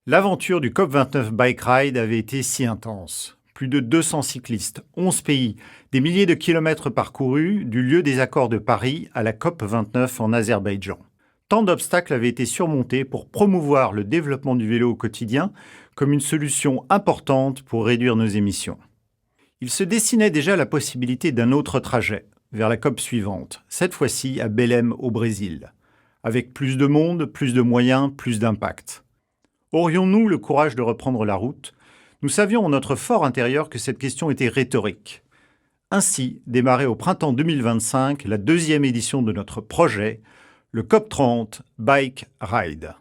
L'aventure du COP29 Bike Ride avait été si intense. Plus de 200 cyclistes, 11 pays, des milliers de kilomètres parcourus du lieu des accords de Paris à la COP29 en Azerbaïdjan. Tant d'obstacles avaient été surmontés pour promouvoir le développement du vélo au quotidien comme une solution importante pour réduire nos émissions. Il se dessinait déjà la possibilité d'un autre trajet, vers la COP suivante, cette fois-ci à Belém au Brésil, avec plus de monde, plus de moyens, plus d'impact. Aurions-nous le courage de reprendre la route ? Nous savions en notre fort intérieur que cette question était rhétorique. Ainsi, démarrait au printemps 2025 la deuxième édition de notre projet, le COP30 Bike Ride.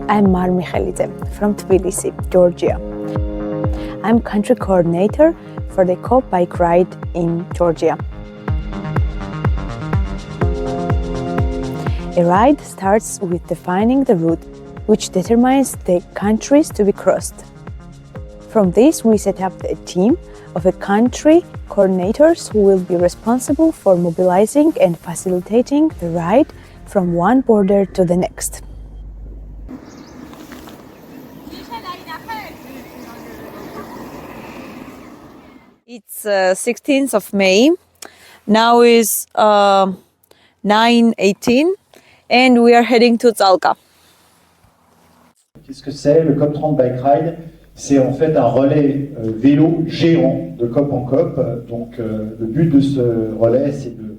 I'm Mar Mikhelidze from Tbilisi, Georgia. I'm country coordinator for the COP Bike Ride in Georgia. A ride starts with defining the route, which determines the countries to be crossed. From this, we set up a team of country coordinators who will be responsible for mobilizing and facilitating the ride from one border to the next. It's 16th of May. Now is 9:18 and we are heading to Zalga. Qu'est-ce que c'est le COP30 Bike Ride? C'est en fait un relais vélo géant de COP en COP. Donc le but de ce relais, c'est de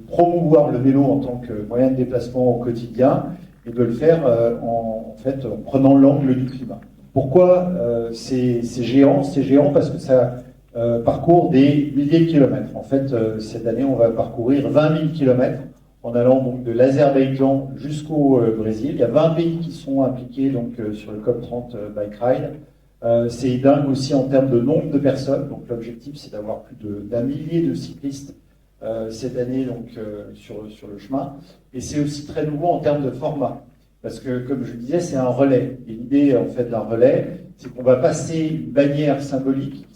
promouvoir le vélo en tant que moyen de déplacement au quotidien et de le faire en prenant l'angle du climat. Pourquoi c'est géant? C'est géant parce que ça parcourt des milliers de kilomètres. En fait, cette année, on va parcourir 20 000 kilomètres en allant donc de l'Azerbaïdjan jusqu'au Brésil. Il y a 20 pays qui sont impliqués donc sur le COP30 Bike Ride. C'est dingue aussi en termes de nombre de personnes. Donc l'objectif, c'est d'avoir plus d'un millier de cyclistes cette année donc sur le chemin. Et c'est aussi très nouveau en termes de format. Parce que, comme je le disais, c'est un relais. Et l'idée, en fait, d'un relais, c'est qu'on va passer une bannière symbolique qui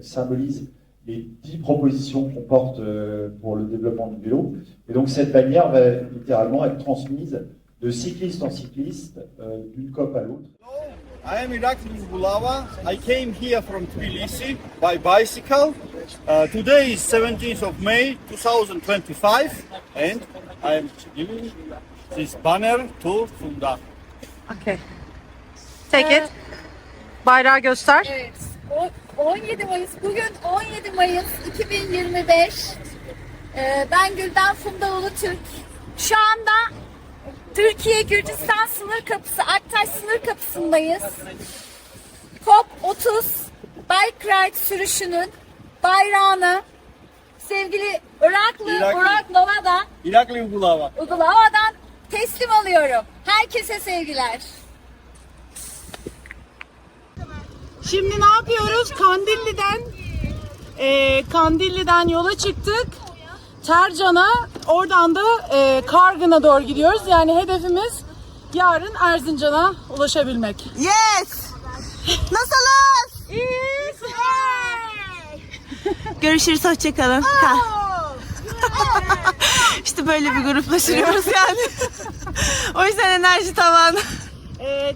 symbolise les 10 propositions qu'on porte pour le développement du vélo. Et donc, cette bannière va littéralement être transmise de cycliste en cycliste, d'une COP à l'autre. I am Irakli Bulava. I came here from Tbilisi by bicycle. Today is 17th of May 2025 and I am giving this banner to Funda. Okay. Take it. Bayrağı göster. Evet. 17 Mayıs. Bugün 17 Mayıs 2025. Ben Gülden Funda Ulutürk. Şu anda Türkiye-Gürcistan sınır kapısı, Aktaş sınır kapısındayız. COP30 Bike Ride sürüşünün bayrağını sevgili Irakli Ugulava'dan teslim alıyorum. Herkese sevgiler. Şimdi ne yapıyoruz? Kandilli'den yola çıktık. Tercan'a, oradan da Kargın'a doğru gidiyoruz. Yani hedefimiz yarın Erzincan'a ulaşabilmek. Yes! Nasılsınız? İyiyiz. Görüşürüz, hoşçakalın. İşte böyle bir grupla sürüyoruz yani. O yüzden enerji tavan. Evet.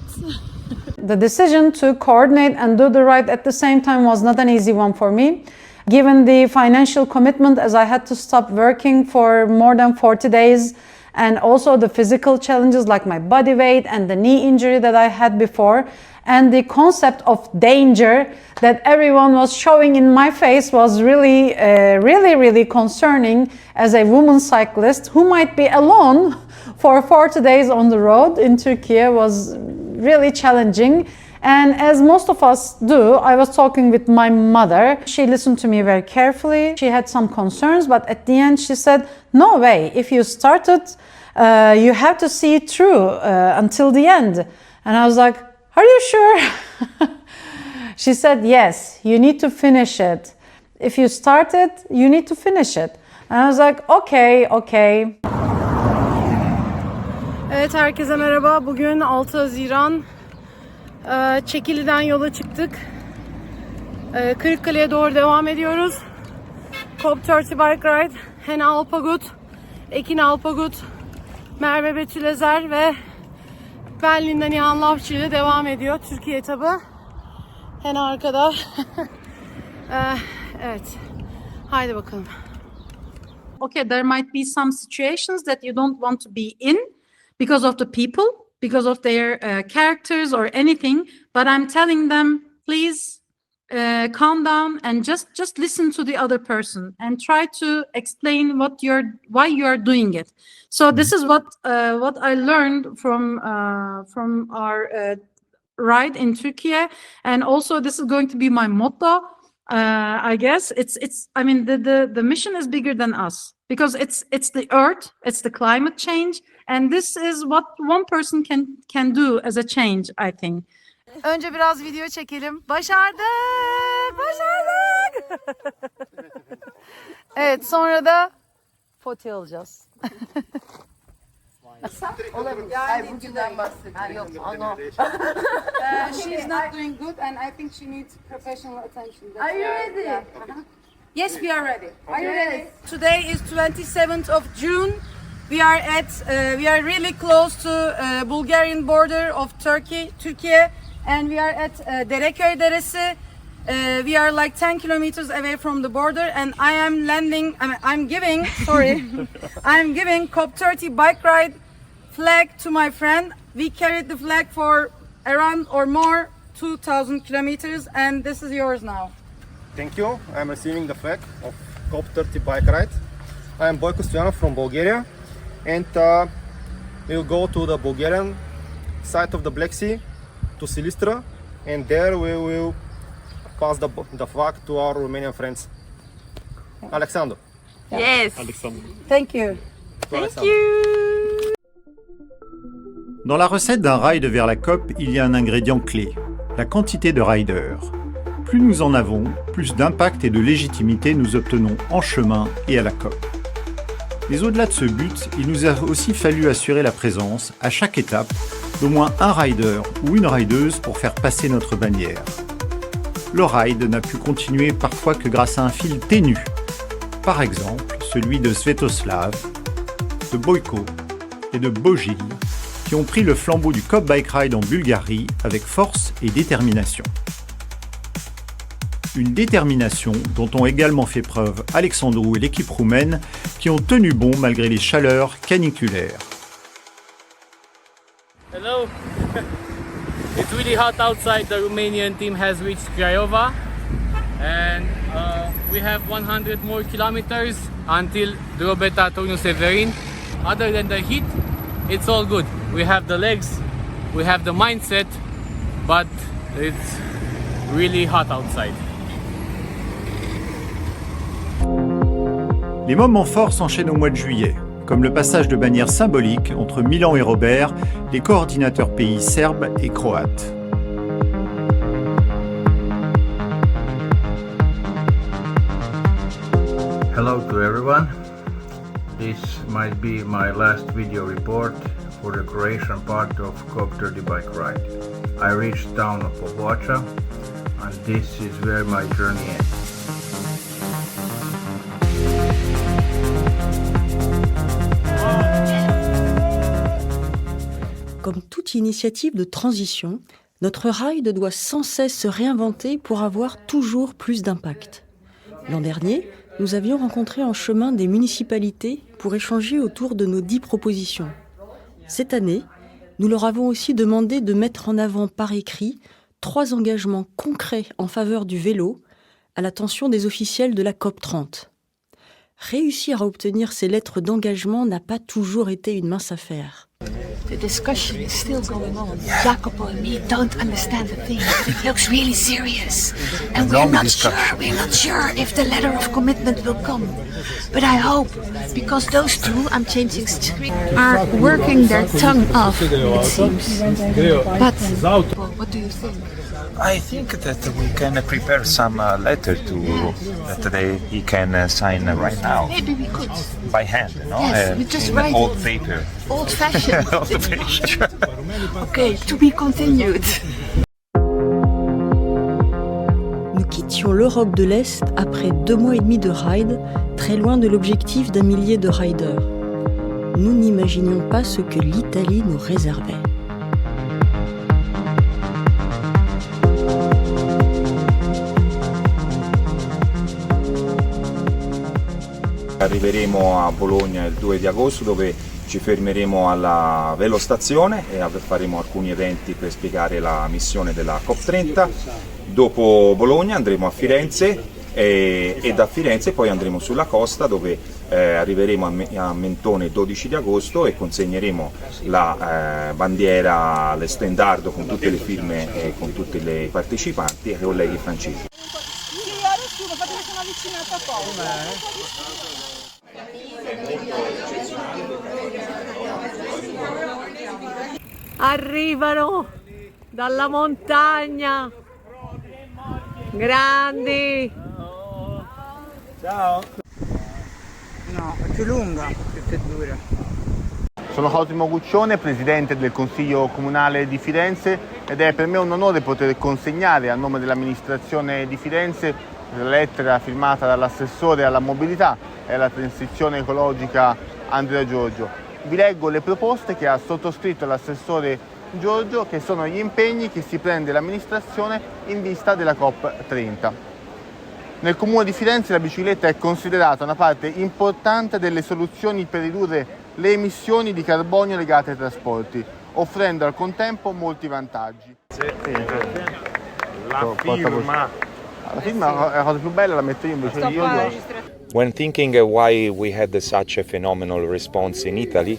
The decision to coordinate and do the ride at the same time was not an easy one for me. Given the financial commitment, as I had to stop working for more than 40 days, and also the physical challenges like my body weight and the knee injury that I had before, and the concept of danger that everyone was showing in my face was really concerning as a woman cyclist who might be alone for 40 days on the road in Turkey was really challenging. And as most of us do, I was talking with my mother. She listened to me very carefully. She had some concerns, but at the end she said, no way, if you started, you have to see it through until the end. And I was like, "Are you sure?" She said, "Yes, you need to finish it. If you start it, you need to finish it." And I was like, okay. Evet, herkese merhaba. Bugün 6 Haziran. Çekili'den yola çıktık. Kırıkkale'ye doğru devam ediyoruz. COP30 Bike Ride, Hena Alpagut, Ekin Alpagut, Merve Betül Ezer ve Berlin'den Nihan Lafçı ile devam ediyor. Türkiye etabı. Hena arkada. Evet. Haydi bakalım. Okay, there might be some situations that you don't want to be in because of the people, because of their characters or anything, but I'm telling them, please calm down and just listen to the other person and try to explain why you are doing it. So this is what I learned from our ride in Turkey, and also this is going to be my motto. I guess I mean the mission is bigger than us because it's the earth, it's the climate change, and this is what one person can do as a change, I think. Önce biraz video çekelim. Başardık! Evet, sonra da foto alacağız. She's not doing good and I think she needs professional attention. Are you ready? Yes, we are ready. Are you ready? Today is 27th of June. We are really close to Bulgarian border of Turkey, and we are at Dereköy Deresi. We are like 10 kilometers away from the border, and I'm giving COP30 bike ride flag to my friend. We carried the flag for around or more 2,000 kilometers, and this is yours now. Thank you. I'm receiving the flag of COP30 bike ride. I am Boyko Stoyanov from Bulgaria, and we'll go to the Bulgarian side of the Black Sea, to Silistra, and there we will pass the flag to our Romanian friends. Alexandru. Yes. Alexandru. Thank you. Thank you. Dans la recette d'un ride vers la COP, il y a un ingrédient clé, la quantité de riders. Plus nous en avons, plus d'impact et de légitimité nous obtenons en chemin et à la COP. Mais au-delà de ce but, il nous a aussi fallu assurer la présence, à chaque étape, d'au moins un rider ou une rideuse pour faire passer notre bannière. Le ride n'a pu continuer parfois que grâce à un fil ténu. Par exemple, celui de Svetoslav, de Boyko et de Bojil, qui ont pris le flambeau du COP Bike Ride en Bulgarie avec force et détermination. Une détermination dont ont également fait preuve Alexandru et l'équipe roumaine qui ont tenu bon malgré les chaleurs caniculaires. Hello! It's really hot outside. The Romanian team has reached Craiova and we have 100 more kilometers until Drobeta Turnu Severin. Other than the heat, it's all good. We have the legs, we have the mindset, but it's really hot outside. Les moments forts s'enchaînent au mois de juillet, comme le passage de bannière symbolique entre Milan et Robert, les coordinateurs pays serbes et croates. Hello to everyone. This might be my last video report for the Croatian part of COP30 bike ride. I reached town of Popovača and this is where my journey ends. Comme toute initiative de transition, notre ride doit sans cesse se réinventer pour avoir toujours plus d'impact. L'an dernier, nous avions rencontré en chemin des municipalités pour échanger autour de nos 10 propositions. Cette année, nous leur avons aussi demandé de mettre en avant par écrit 3 engagements concrets en faveur du vélo à l'attention des officiels de la COP30. Réussir à obtenir ces lettres d'engagement n'a pas toujours été une mince affaire. The discussion is still going on. Jacopo and me don't understand the thing. It looks really serious. And we're not sure if the letter of commitment will come. But I hope, because those two, I'm changing screen, are working their tongue off, it seems. But What do you think? I think that we can prepare some letter he can sign right now. Maybe we could. By hand, no? Yes, we just in write old it. paper. Old-fashioned. Old-fashioned. Okay, to be continued. Nous quittions l'Europe de l'Est après 2 mois et demi de ride, très loin de l'objectif d'1 millier de riders. Nous n'imaginions pas ce que l'Italie nous réservait. Arriveremo a Bologna il 2 di agosto dove ci fermeremo alla velostazione e faremo alcuni eventi per spiegare la missione della COP30. Dopo Bologna andremo a Firenze e da Firenze poi andremo sulla costa dove arriveremo a Mentone il 12 di agosto e consegneremo la bandiera, l'estendardo con tutte le firme e con tutti i partecipanti ai colleghi francesi. Arrivano dalla montagna, grandi. Ciao. No, è più lunga, più dura. Sono Cosimo Guccione, presidente del Consiglio Comunale di Firenze ed è per me un onore poter consegnare a nome dell'amministrazione di Firenze la lettera firmata dall'assessore alla mobilità e alla transizione ecologica Andrea Giorgio. Vi leggo le proposte che ha sottoscritto l'assessore Giorgio, che sono gli impegni che si prende l'amministrazione in vista della COP30. Nel Comune di Firenze la bicicletta è considerata una parte importante delle soluzioni per ridurre le emissioni di carbonio legate ai trasporti, offrendo al contempo molti vantaggi. La firma. La firma è la cosa più bella, la metto io invece di io. When thinking why we had such a phenomenal response in Italy,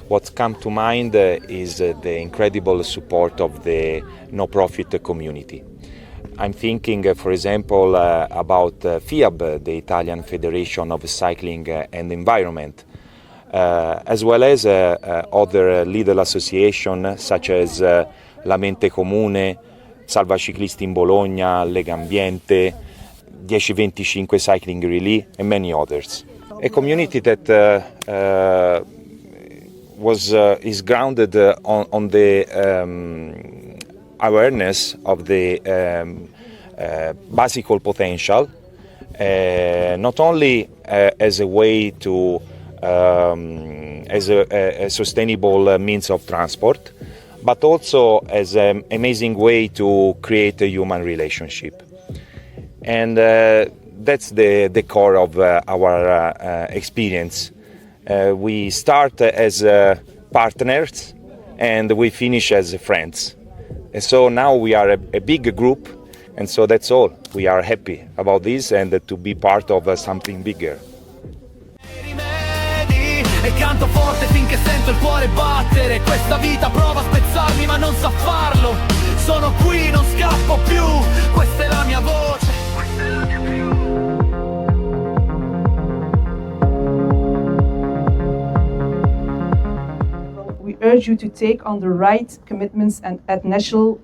what's come to mind is the incredible support of the no-profit community. I'm thinking, for example, about FIAB, the Italian Federation of Cycling and Environment, as well as other little associations such as La Mente Comune, Salva Ciclisti in Bologna, Lega Ambiente, 1025 Cycling Relay and many others. A community that is grounded on the awareness of the bicycle potential, not only as a way to as a sustainable means of transport, but also as an amazing way to create a human relationship. And that's the core of our experience. We start as partners and we finish as friends. And so now we are a big group, and so that's all. We are happy about this and to be part of something bigger. E canto forte finché sento il cuore battere. Questa vita prova a spezzarmi ma non sa farlo. Sono qui, non scappo più. Questa è la mia voce. We urge you to take on the right commitments and at national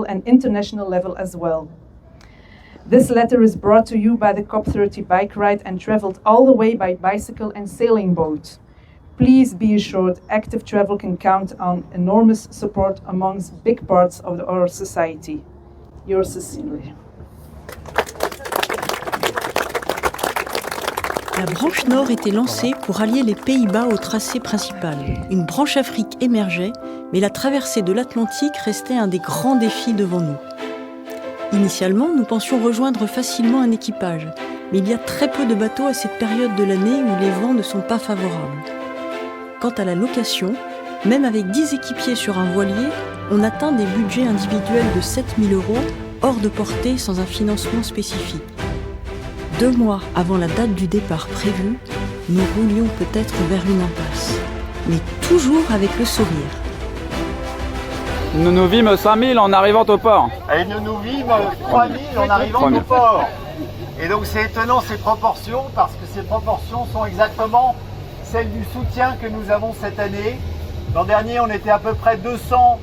and international level as well. This letter is brought to you by the COP30 bike ride and traveled all the way by bicycle and sailing boat. Please be assured active travel can count on enormous support amongst big parts of our society. Yours sincerely. La branche nord était lancée pour allier les Pays-Bas au tracé principal. Une branche Afrique émergeait, mais la traversée de l'Atlantique restait un des grands défis devant nous. Initialement, nous pensions rejoindre facilement un équipage, mais il y a très peu de bateaux à cette période de l'année où les vents ne sont pas favorables. Quant à la location, même avec 10 équipiers sur un voilier, on atteint des budgets individuels de 7 000 €, hors de portée sans un financement spécifique. 2 mois avant la date du départ prévue, nous roulions peut-être vers une impasse, mais toujours avec le sourire. Nous nous vîmes 5000 en arrivant au port. Et nous nous vîmes 3000 en arrivant au port. Et donc c'est étonnant ces proportions, parce que ces proportions sont exactement celles du soutien que nous avons cette année. L'an dernier, on était à peu près 200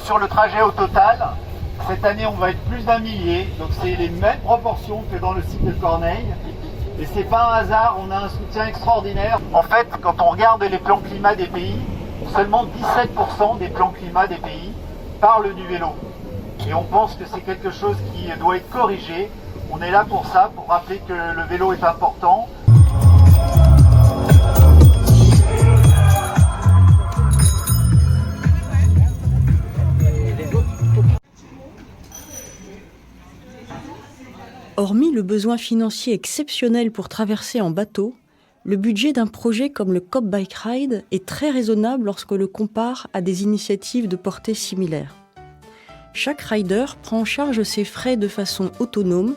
sur le trajet au total. Cette année, on va être plus d'1 millier, donc c'est les mêmes proportions que dans le site de Corneille. Et c'est pas un hasard, on a un soutien extraordinaire. En fait, quand on regarde les plans climat des pays, seulement 17% des plans climat des pays parlent du vélo. Et on pense que c'est quelque chose qui doit être corrigé. On est là pour ça, pour rappeler que le vélo est important. Hormis le besoin financier exceptionnel pour traverser en bateau, le budget d'un projet comme le COP Bike Ride est très raisonnable lorsque le compare à des initiatives de portée similaire. Chaque rider prend en charge ses frais de façon autonome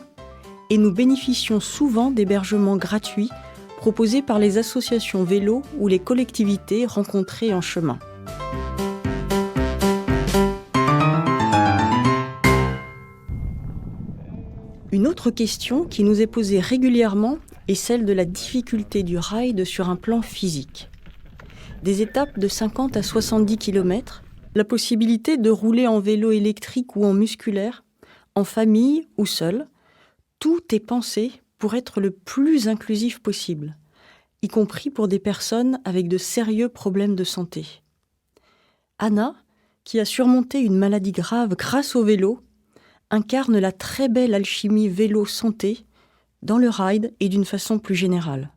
et nous bénéficions souvent d'hébergements gratuits proposés par les associations vélo ou les collectivités rencontrées en chemin. Une autre question qui nous est posée régulièrement est celle de la difficulté du ride sur un plan physique. Des étapes de 50 à 70 km, la possibilité de rouler en vélo électrique ou en musculaire, en famille ou seul, tout est pensé pour être le plus inclusif possible, y compris pour des personnes avec de sérieux problèmes de santé. Anna, qui a surmonté une maladie grave grâce au vélo, incarne la très belle alchimie vélo-santé dans le ride et d'une façon plus générale.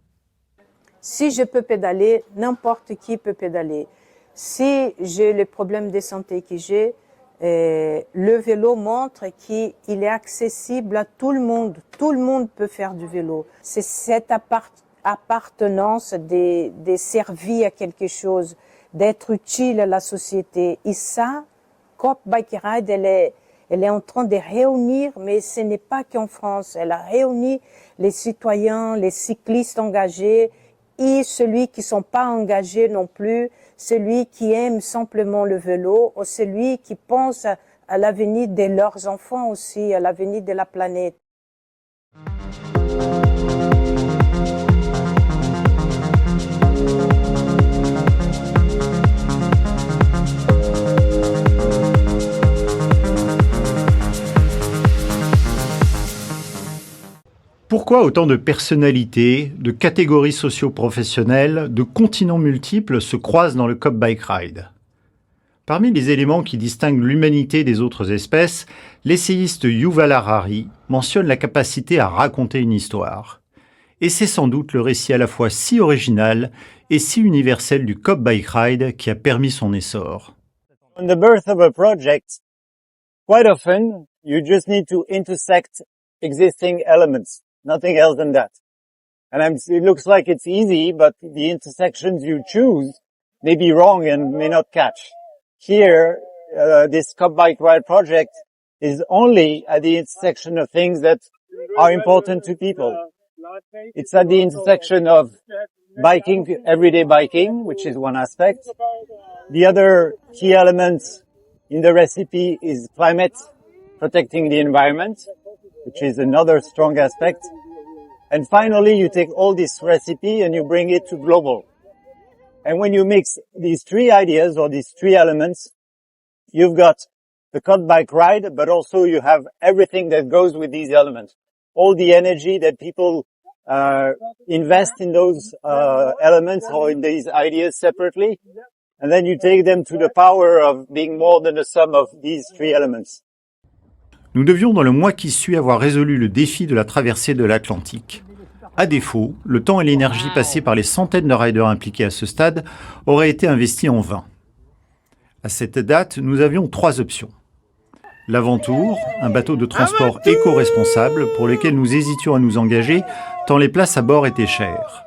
Si je peux pédaler, n'importe qui peut pédaler. Si j'ai les problèmes de santé que j'ai, le vélo montre qu'il est accessible à tout le monde. Tout le monde peut faire du vélo. C'est cette appartenance de servir à quelque chose, d'être utile à la société. Et ça, COP Bike Ride, elle est en train de réunir, mais ce n'est pas qu'en France. Elle a réuni les citoyens, les cyclistes engagés et ceux qui ne sont pas engagés non plus, celui qui aime simplement le vélo ou celui qui pense à l'avenir de leurs enfants aussi, à l'avenir de la planète. Pourquoi autant de personnalités, de catégories socio-professionnelles, de continents multiples se croisent dans le COP Bike Ride? Parmi les éléments qui distinguent l'humanité des autres espèces, l'essayiste Yuval Harari mentionne la capacité à raconter une histoire. Et c'est sans doute le récit à la fois si original et si universel du COP Bike Ride qui a permis son essor. On the birth of a project, quite often you just need to intersect existing elements. Nothing else than that. And it looks like it's easy, but the intersections you choose may be wrong and may not catch. Here, this COP Bike Ride project is only at the intersection of things that are important to people. It's at the intersection of biking, everyday biking, which is one aspect. The other key element in the recipe is climate, protecting the environment, which is another strong aspect. And finally, you take all this recipe and you bring it to global. And when you mix these three ideas or these three elements, you've got the COP Bike Ride, but also you have everything that goes with these elements. All the energy that people invest in those elements or in these ideas separately. And then you take them to the power of being more than the sum of these three elements. Nous devions dans le mois qui suit avoir résolu le défi de la traversée de l'Atlantique. À défaut, le temps et l'énergie passés par les centaines de riders impliqués à ce stade auraient été investis en vain. À cette date, nous avions 3 options. L'Aventour, un bateau de transport éco-responsable pour lequel nous hésitions à nous engager tant les places à bord étaient chères.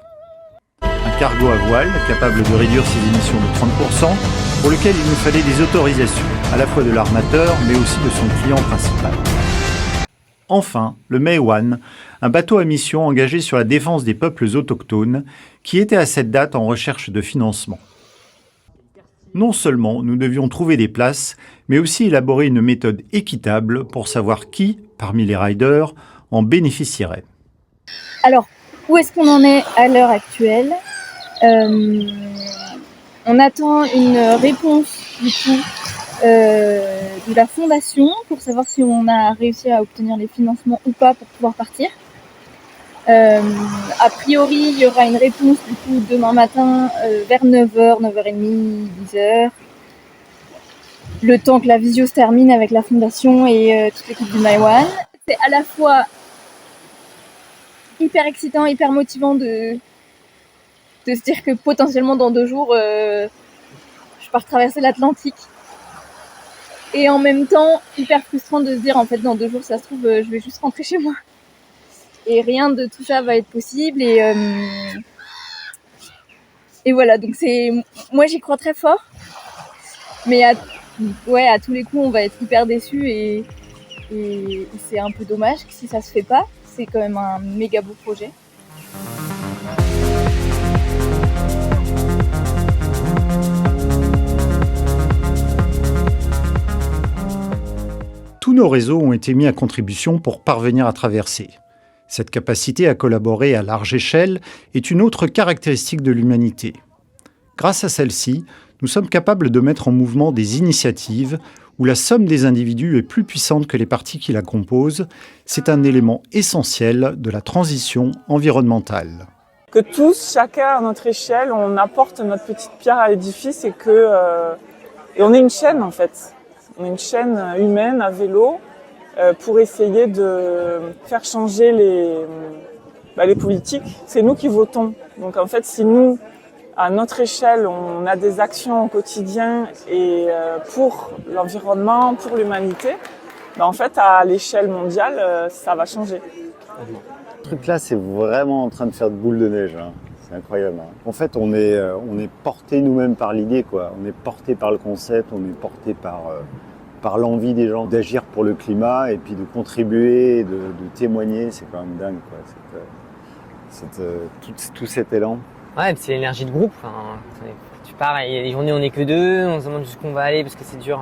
Un cargo à voile capable de réduire ses émissions de 30%, pour lequel il nous fallait des autorisations, à la fois de l'armateur, mais aussi de son client principal. Enfin, le Meiwan, un bateau à mission engagé sur la défense des peuples autochtones, qui était à cette date en recherche de financement. Non seulement nous devions trouver des places, mais aussi élaborer une méthode équitable pour savoir qui, parmi les riders, en bénéficierait. Alors, où est-ce qu'on en est à l'heure actuelle? On attend une réponse du coup de la fondation pour savoir si on a réussi à obtenir les financements ou pas pour pouvoir partir. A priori, il y aura une réponse du coup demain matin vers 9h, 9h30, 10h. Le temps que la visio se termine avec la fondation et toute l'équipe du Maïwan. C'est à la fois hyper excitant, hyper motivant de se dire que potentiellement dans 2 jours, je pars traverser l'Atlantique. Et en même temps, hyper frustrant de se dire en fait dans 2 jours, ça se trouve, je vais juste rentrer chez moi. Et rien de tout ça va être possible. Et voilà, donc moi j'y crois très fort. Mais à tous les coups, on va être hyper déçus et c'est un peu dommage si ça se fait pas. C'est quand même un méga beau projet. Tous nos réseaux ont été mis à contribution pour parvenir à traverser. Cette capacité à collaborer à large échelle est une autre caractéristique de l'humanité. Grâce à celle-ci, nous sommes capables de mettre en mouvement des initiatives où la somme des individus est plus puissante que les parties qui la composent. C'est un élément essentiel de la transition environnementale. Que tous, chacun à notre échelle, on apporte notre petite pierre à l'édifice et on est une chaîne en fait. On est une chaîne humaine à vélo pour essayer de faire changer les politiques. C'est nous qui votons. Donc en fait, si nous, à notre échelle, on a des actions au quotidien et pour l'environnement, pour l'humanité, en fait, à l'échelle mondiale, ça va changer. Ce truc-là, c'est vraiment en train de faire de boule de neige. Hein. C'est incroyable. Hein. En fait, on est porté nous-mêmes par l'idée, quoi. On est porté par le concept, on est porté par l'envie des gens d'agir pour le climat et puis de contribuer, de témoigner. C'est quand même dingue, quoi. Tout cet élan. Ouais, c'est l'énergie de groupe. Enfin, tu pars, il y a des journées où on n'est que 2, on se demande jusqu'où on va aller parce que c'est dur.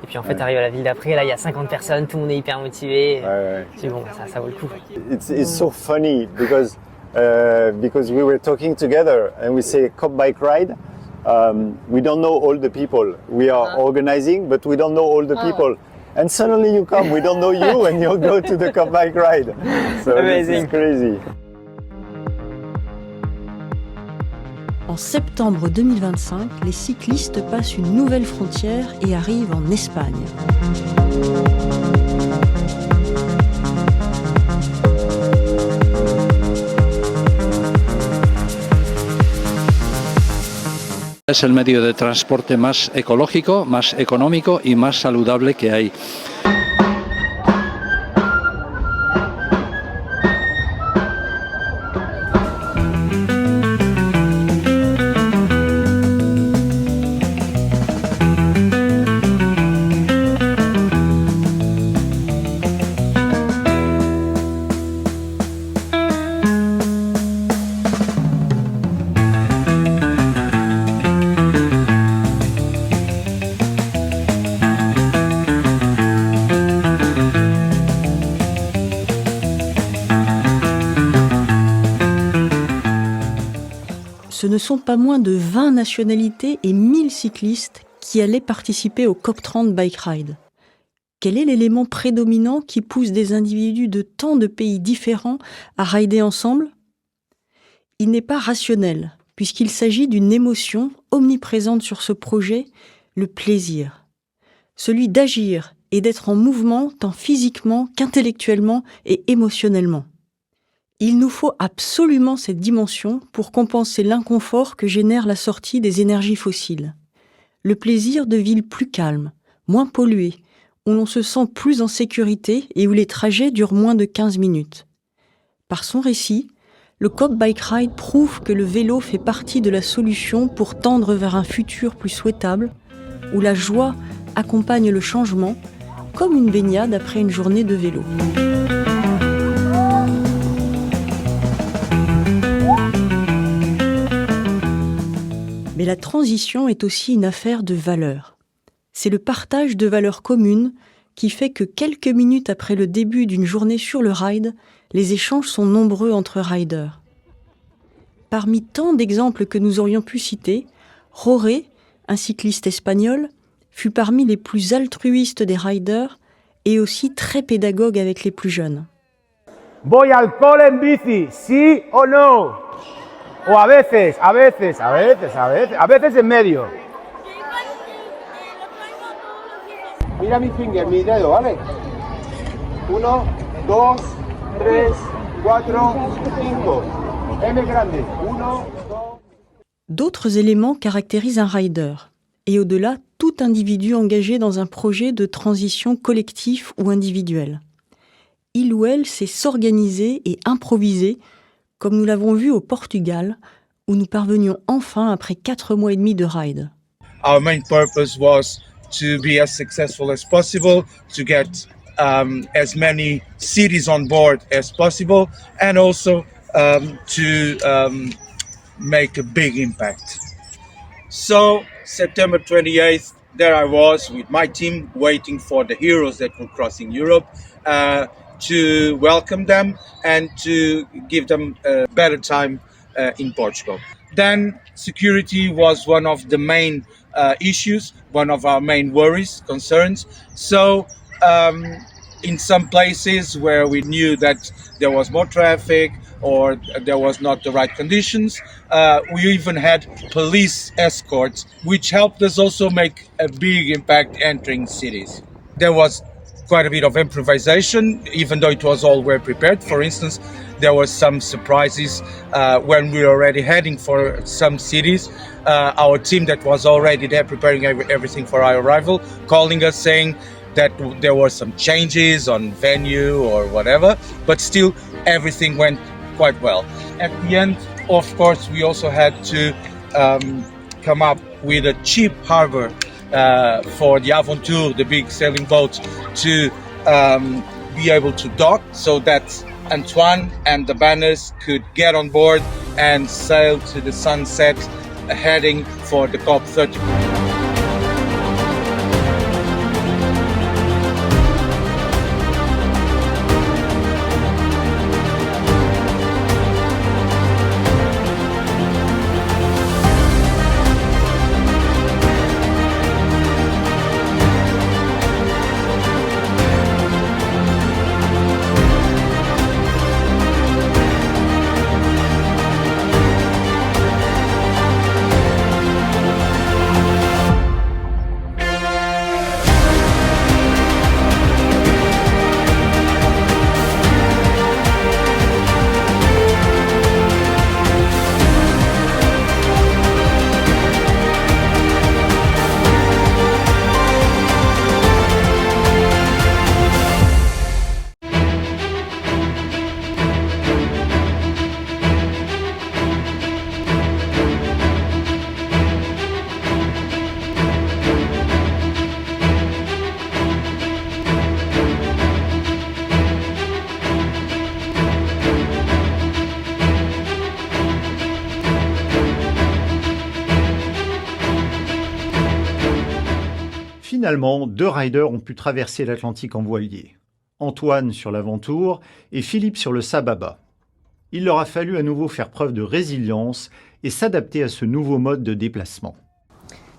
Et puis en fait, t'arrives à la ville d'après, là il y a 50 personnes, tout le monde est hyper motivé. C'est bon, ça vaut le coup. It's so funny because we were talking together and we say Cop Bike Ride. We don't know all the people. We are organizing, but we don't know all the people. And suddenly you come, we don't know you, and you go to the Cop Bike Ride. So this is crazy. En septembre 2025, les cyclistes passent une nouvelle frontière et arrivent en Espagne. Es el medio de transporte más ecológico, más económico y más saludable que hay. Ce ne sont pas moins de 20 nationalités et 1000 cyclistes qui allaient participer au COP30 Bike Ride. Quel est l'élément prédominant qui pousse des individus de tant de pays différents à rider ensemble ? Il n'est pas rationnel, puisqu'il s'agit d'une émotion omniprésente sur ce projet, le plaisir. Celui d'agir et d'être en mouvement tant physiquement qu'intellectuellement et émotionnellement. Il nous faut absolument cette dimension pour compenser l'inconfort que génère la sortie des énergies fossiles. Le plaisir de villes plus calmes, moins polluées, où l'on se sent plus en sécurité et où les trajets durent moins de 15 minutes. Par son récit, le COP Bike Ride prouve que le vélo fait partie de la solution pour tendre vers un futur plus souhaitable, où la joie accompagne le changement, comme une baignade après une journée de vélo. Mais la transition est aussi une affaire de valeurs. C'est le partage de valeurs communes qui fait que quelques minutes après le début d'une journée sur le ride, les échanges sont nombreux entre riders. Parmi tant d'exemples que nous aurions pu citer, Jorge, un cycliste espagnol, fut parmi les plus altruistes des riders et aussi très pédagogue avec les plus jeunes. Voy al cole en bici, sí o no? O a veces en medio. Mira mi finger, mi dedo, ¿vale? 1, 2, 3, 4, 5. M grande. 1, 2. D'autres éléments caractérisent un rider, et au-delà, tout individu engagé dans un projet de transition collectif ou individuel. Il ou elle sait s'organiser et improviser, comme nous l'avons vu au Portugal, où nous parvenions enfin après 4 mois et demi de ride. Our main purpose was to be as successful as possible, to get as many cities on board as possible, and also to make a big impact. So, September 28th, there I was with my team waiting for the heroes that were crossing Europe to welcome them and to give them a better time in Portugal. Then security was one of the main issues, one of our main worries, concerns. So in some places where we knew that there was more traffic or there was not the right conditions, we even had police escorts, which helped us also make a big impact entering cities. There was quite a bit of improvisation, even though it was all well prepared. For instance, there were some surprises when we were already heading for some cities. Our team that was already there preparing everything for our arrival, calling us saying that there were some changes on venue or whatever, but still everything went quite well. At the end, of course, we also had to come up with a cheap harbor for the Aventure, the big sailing boat, to be able to dock so that Antoine and the banners could get on board and sail to the sunset, heading for the COP30. Finalement, 2 riders ont pu traverser l'Atlantique en voilier. Antoine sur l'Aventure et Philippe sur le Sababa. Il leur a fallu à nouveau faire preuve de résilience et s'adapter à ce nouveau mode de déplacement.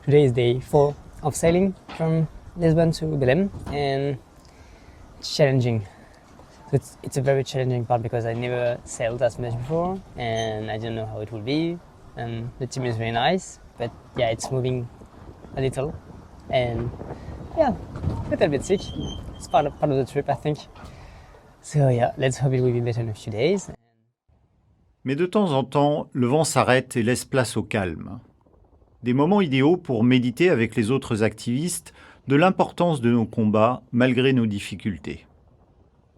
Today is day 4 of sailing from Lisbon to Belém, and it's challenging. So it's a very challenging part because I never sailed as much before and I don't know how it will be. The team is very nice, but yeah, it's moving a little. And yeah, a little bit sick. It's part of the trip, I think. So yeah, let's hope it will be better in a few days. Mais de temps en temps, le vent s'arrête et laisse place au calme. Des moments idéaux pour méditer avec les autres activistes de l'importance de nos combats malgré nos difficultés.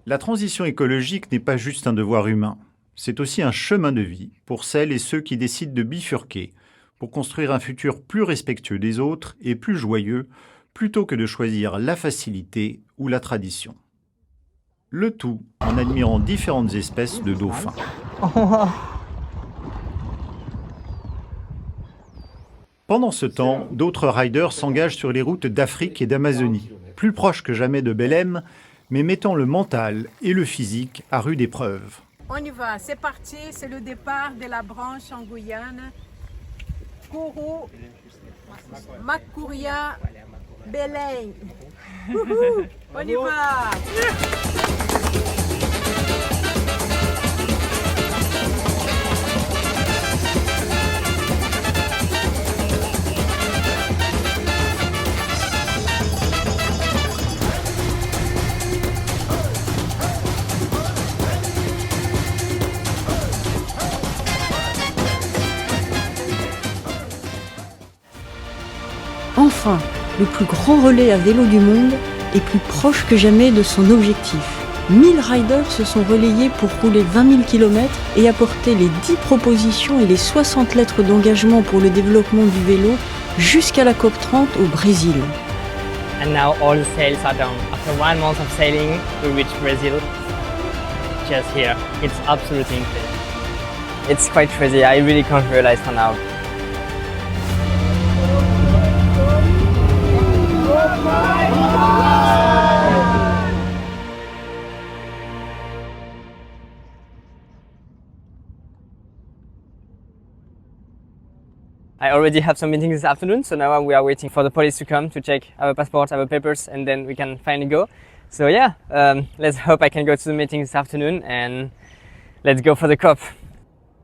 La transition écologique n'est pas juste un devoir humain, c'est aussi un chemin de vie pour celles et ceux qui décident de bifurquer pour construire un futur plus respectueux des autres et plus joyeux, plutôt que de choisir la facilité ou la tradition. Le tout en admirant différentes espèces de dauphins. Pendant ce temps, d'autres riders s'engagent sur les routes d'Afrique et d'Amazonie, plus proches que jamais de Belém, mais mettant le mental et le physique à rude épreuve. On y va, c'est parti, c'est le départ de la branche en Guyane. Kourou, Makuria, Belém. On y va. Enfin, le plus grand relais à vélo du monde est plus proche que jamais de son objectif. 1000 riders se sont relayés pour rouler 20 000 km et apporter les 10 propositions et les 60 lettres d'engagement pour le développement du vélo jusqu'à la COP30 au Brésil. And now all the sails are down. After 1 month of sailing, we reach Brazil. Just here. It's absolutely incredible. It's quite crazy. I really can't realize for now. I already have some meetings this afternoon, so now we are waiting for the police to come to check our passport, our papers, and then we can finally go. So yeah, let's hope I can go to the meeting this afternoon and let's go for the COP.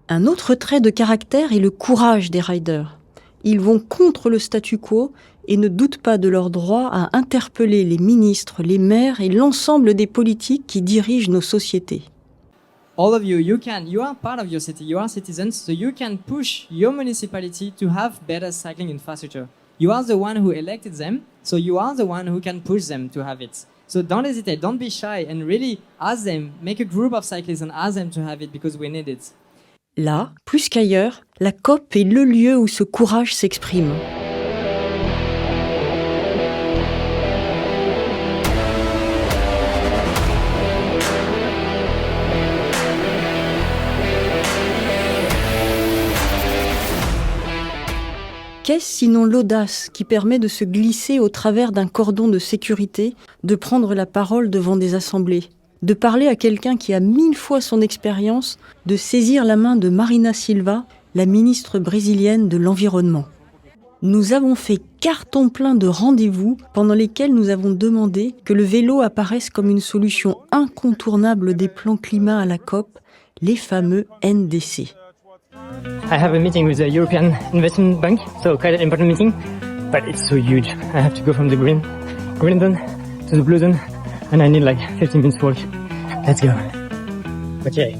Un autre trait de caractère est le courage des riders. Ils vont contre le statu quo et ne doutent pas de leur droit à interpeller les ministres, les maires et l'ensemble des politiques qui dirigent nos sociétés. All of you, you are part of your city, you are citizens, so you can push your municipality to have better cycling infrastructure. You are the one who elected them, so you are the one who can push them to have it. So don't hesitate, don't be shy, and really ask them, make a group of cyclists and ask them to have it because we need it. Là, plus qu'ailleurs, la COP est le lieu où ce courage s'exprime. Qu'est-ce sinon l'audace qui permet de se glisser au travers d'un cordon de sécurité, de prendre la parole devant des assemblées, de parler à quelqu'un qui a 1000 fois son expérience, de saisir la main de Marina Silva, la ministre brésilienne de l'Environnement. Nous avons fait carton plein de rendez-vous pendant lesquels nous avons demandé que le vélo apparaisse comme une solution incontournable des plans climat à la COP, les fameux NDC. I have a meeting with the European Investment Bank, so quite an important meeting, but it's so huge. I have to go from the green zone to the blue zone, and I need like 15 minutes walk. Let's go. Okay,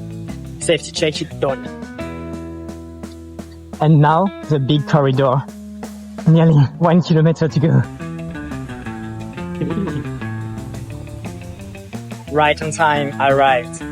safety check it done. And now the big corridor. Nearly 1 kilometer to go. Right on time, I arrived.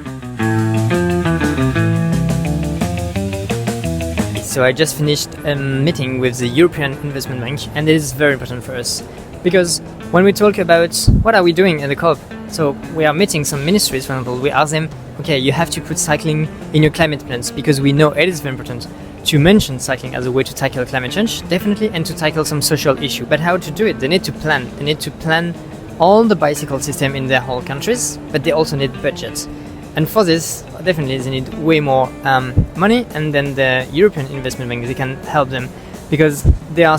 So I just finished a meeting with the European Investment Bank, and it is very important for us because when we talk about what are we doing at the COP, so we are meeting some ministries, for example, we ask them, okay, you have to put cycling in your climate plans because we know it is very important to mention cycling as a way to tackle climate change, definitely, and to tackle some social issue. But how to do it? They need to plan. They need to plan all the bicycle system in their whole countries, but they also need budgets. And for this, definitely they need way more money, and then the European Investment Bank, they can help them because they are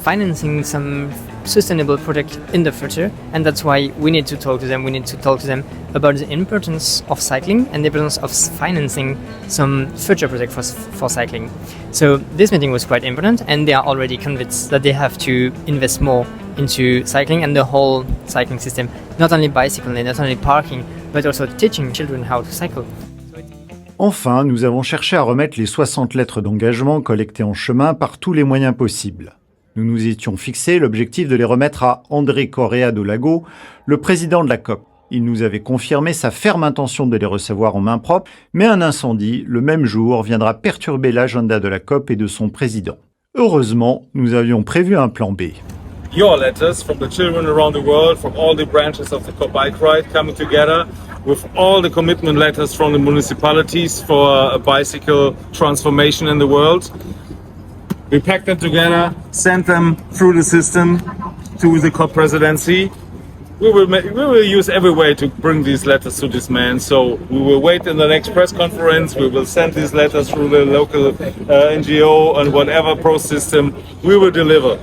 financing some sustainable project in the future, and that's why we need to talk to them. We need to talk to them about the importance of cycling and the importance of financing some future project for cycling. So this meeting was quite important, and they are already convinced that they have to invest more into cycling and the whole cycling system, not only bicycle, not only parking, but also teaching children how to cycle. Enfin, nous avons cherché à remettre les 60 lettres d'engagement collectées en chemin par tous les moyens possibles. Nous nous étions fixé l'objectif de les remettre à André Correa do Lago, le président de la COP. Il nous avait confirmé sa ferme intention de les recevoir en main propre, mais un incendie, le même jour, viendra perturber l'agenda de la COP et de son président. Heureusement, nous avions prévu un plan B. Your letters from the children around the world, from all the branches of the COP bike ride coming together with all the commitment letters from the municipalities for a bicycle transformation in the world. We packed them together, sent them through the system to the COP presidency. We will use every way to bring these letters to this man. So we will wait in the next press conference. We will send these letters through the local NGO and whatever pro system. We will deliver.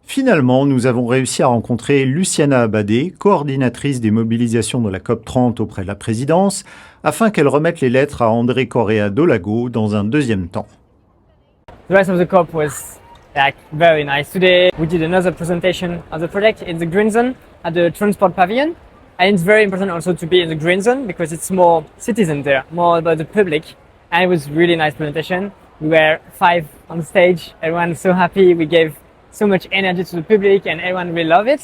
Finalement, nous avons réussi à rencontrer Luciana Abadé, coordinatrice des mobilisations de la COP30 auprès de la présidence, afin qu'elle remette les lettres à André Correa do Lago dans un deuxième temps. The rest of the COP was very nice. Today we did another presentation of the project in the green zone at the transport pavilion. And it's very important also to be in the green zone because it's more citizens there, more about the public. And it was really nice presentation. We were 5 on stage. Everyone was so happy. We gave so much energy to the public and everyone really loved it.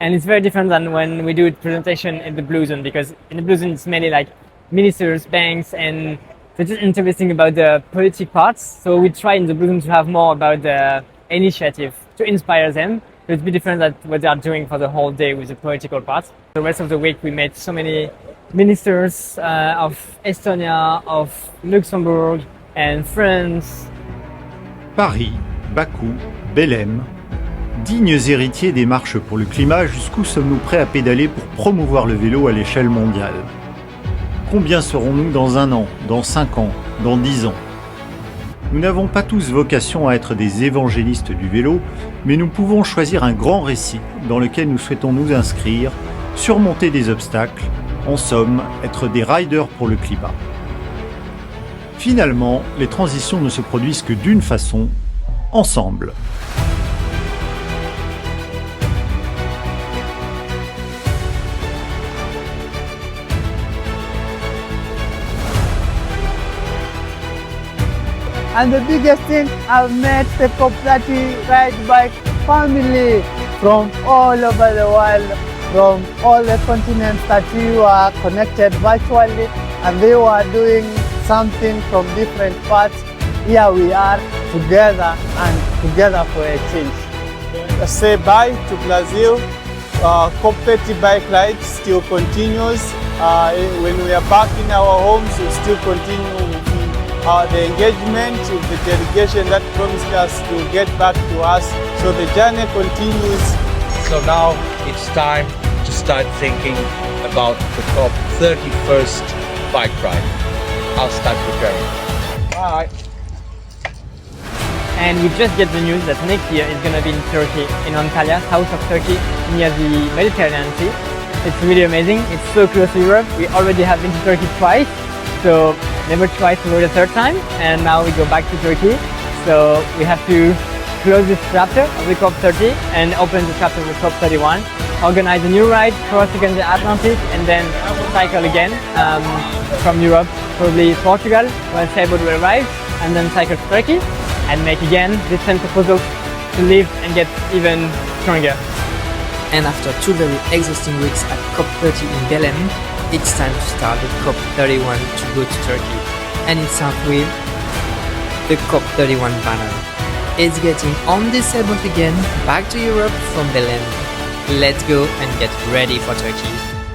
And it's very different than when we do a presentation in the blue zone because in the blue zone it's mainly like ministers, banks, and they're just interesting about the politic parts. So we try in the blue zone to have more about the initiative to inspire them. So it's a bit different than what they are doing for the whole day with the political part. The rest of the week we met so many ministers of Estonia, of Luxembourg and France. Paris, Bakou, Belém, dignes héritiers des marches pour le climat, jusqu'où sommes-nous prêts à pédaler pour promouvoir le vélo à l'échelle mondiale? Combien serons-nous dans 1 an, dans 5 ans, dans 10 ans? Nous n'avons pas tous vocation à être des évangélistes du vélo, mais nous pouvons choisir un grand récit dans lequel nous souhaitons nous inscrire, surmonter des obstacles, en somme, être des riders pour le climat. Finalement, les transitions ne se produisent que d'une façon, ensemble. And the biggest thing, I've met the COP30 ride bike family from all over the world, from all the continents that you are connected virtually, and they were doing something from different parts. Here we are together and together for a change. Say bye to Brazil. COP30 bike ride still continues. When we are back in our homes, we still continue the engagement with the delegation that promised us to get back to us. So the journey continues. So now it's time to start thinking about the COP 31st bike ride. I'll start preparing. Bye. And we just get the news that next year is going to be in Turkey, in Antalya, south of Turkey, near the Mediterranean Sea. It's really amazing. It's so close to Europe. We already have been to Turkey twice, so never twice for the third time. And now we go back to Turkey. So we have to close this chapter of the COP30 and open the chapter of the COP31. Organize a new ride, cross again the Atlantic, and then cycle again from Europe, probably Portugal, where Sebo will arrive, and then cycle to Turkey and make again the same proposal to live and get even stronger. And after 2 very exhausting weeks at COP30 in Belém, it's time to start the COP31 to go to Turkey. And it starts with the COP31 banner. It's getting on this airboat again, back to Europe from Belém. Let's go and get ready for Turkey.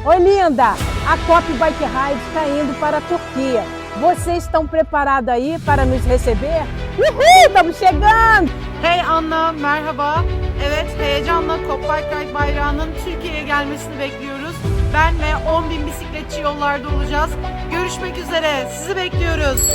Oi, linda! A COP Bike Ride está indo para a Turquia. Vocês estão preparados aí para nos receber? Uhul! Estamos chegando! Hey Anna, merhaba. Evet, heyecanla COP Bike Ride bayrağının Türkiye'ye gelmesini bekliyoruz. Ben ve 10.000 bisikletçi yollarda olacağız. Görüşmek üzere, sizi bekliyoruz.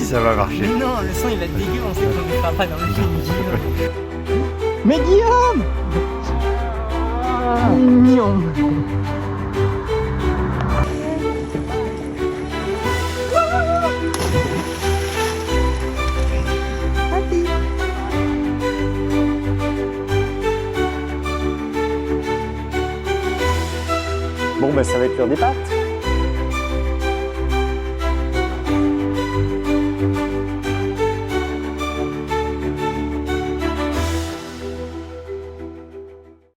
ça va marcher. Mais non, le son il va être dégueu, on sait qu'on ne fera pas dans le film, Guillaume. Mais Guillaume Mignon. Bon, ben ça va être l'heure des pâtes.